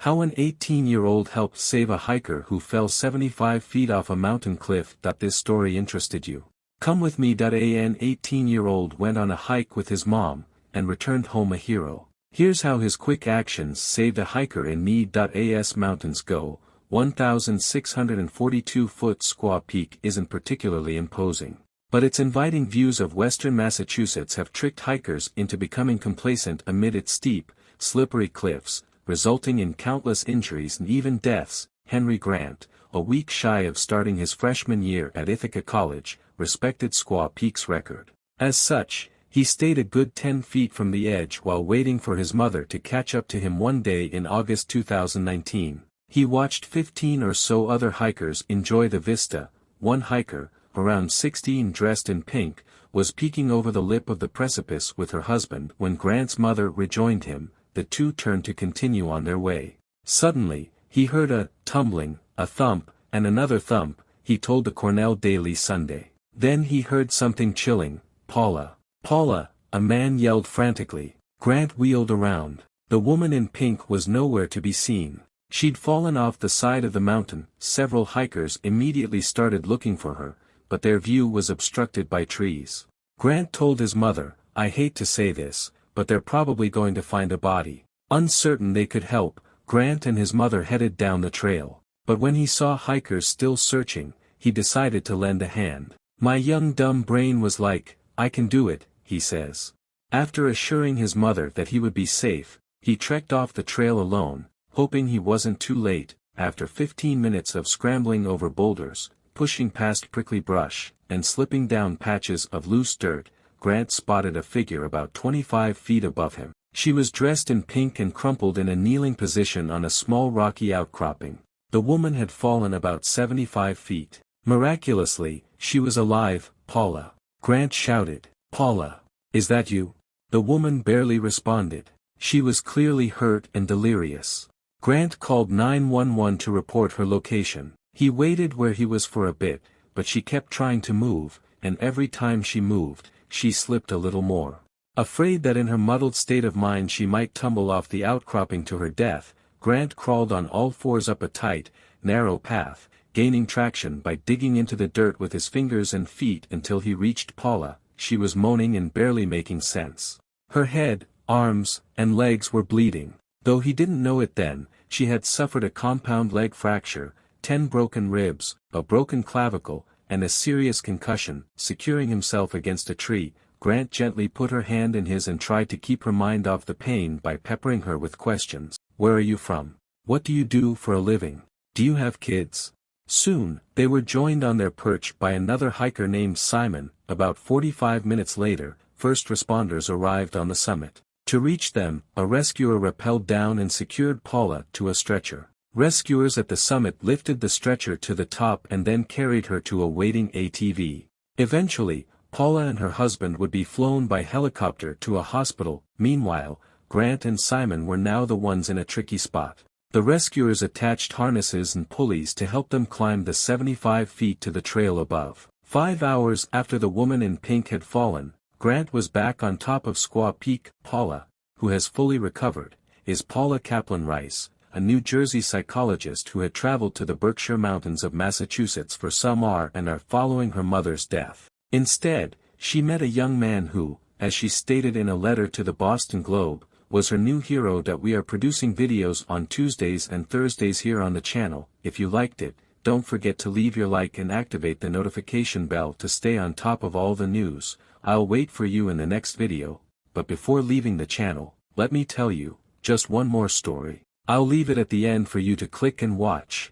How an 18-year-old helped save a hiker who fell 75 feet off a mountain cliff. This story interested you. Come with me. An 18-year-old went on a hike with his mom, and returned home a hero. Here's how his quick actions saved a hiker in need. As mountains go, 1,642-foot Squaw Peak isn't particularly imposing. But its inviting views of western Massachusetts have tricked hikers into becoming complacent amid its steep, slippery cliffs, resulting in countless injuries and even deaths. Henry Grant, a week shy of starting his freshman year at Ithaca College, respected Squaw Peak's record. As such, he stayed a good 10 feet from the edge while waiting for his mother to catch up to him. One day in August 2019, he watched 15 or so other hikers enjoy the vista. One hiker, around 16, dressed in pink, was peeking over the lip of the precipice with her husband when Grant's mother rejoined him. The two turned to continue on their way. Suddenly, he heard a tumbling, a thump, and another thump, he told the Cornell Daily Sunday. Then he heard something chilling. "Paula! Paula!" a man yelled frantically. Grant wheeled around. The woman in pink was nowhere to be seen. She'd fallen off the side of the mountain. Several hikers immediately started looking for her, but their view was obstructed by trees. Grant told his mother, "I hate to say this, but they're probably going to find a body." Uncertain they could help, Grant and his mother headed down the trail. But when he saw hikers still searching, he decided to lend a hand. "My young dumb brain was like, I can do it," he says. After assuring his mother that he would be safe, he trekked off the trail alone, hoping he wasn't too late. After 15 minutes of scrambling over boulders, pushing past prickly brush, and slipping down patches of loose dirt, Grant spotted a figure about 25 feet above him. She was dressed in pink and crumpled in a kneeling position on a small rocky outcropping. The woman had fallen about 75 feet. Miraculously, she was alive. "Paula!" Grant shouted. "Paula! Is that you?" The woman barely responded. She was clearly hurt and delirious. Grant called 911 to report her location. He waited where he was for a bit, but she kept trying to move, and every time she moved, she slipped a little more. Afraid that in her muddled state of mind she might tumble off the outcropping to her death, Grant crawled on all fours up a tight, narrow path, gaining traction by digging into the dirt with his fingers and feet until he reached Paula. She was moaning and barely making sense. Her head, arms, and legs were bleeding. Though he didn't know it then, she had suffered a compound leg fracture, 10 broken ribs, a broken clavicle, and a serious concussion. Securing himself against a tree, Grant gently put her hand in his and tried to keep her mind off the pain by peppering her with questions. "Where are you from? What do you do for a living? Do you have kids?" Soon, they were joined on their perch by another hiker named Simon. About 45 minutes later, first responders arrived on the summit. To reach them, a rescuer rappelled down and secured Paula to a stretcher. Rescuers at the summit lifted the stretcher to the top and then carried her to a waiting ATV. Eventually, Paula and her husband would be flown by helicopter to a hospital. Meanwhile, Grant and Simon were now the ones in a tricky spot. The rescuers attached harnesses and pulleys to help them climb the 75 feet to the trail above. 5 hours after the woman in pink had fallen, Grant was back on top of Squaw Peak. Paula, who has fully recovered, is Paula Kaplan Rice, a New Jersey psychologist who had traveled to the Berkshire Mountains of Massachusetts for some and are following her mother's death. Instead, she met a young man who, as she stated in a letter to the Boston Globe, was her new hero. We are producing videos on Tuesdays and Thursdays here on the channel. If you liked it, don't forget to leave your like and activate the notification bell to stay on top of all the news. I'll wait for you in the next video, but before leaving the channel, let me tell you, just one more story. I'll leave it at the end for you to click and watch.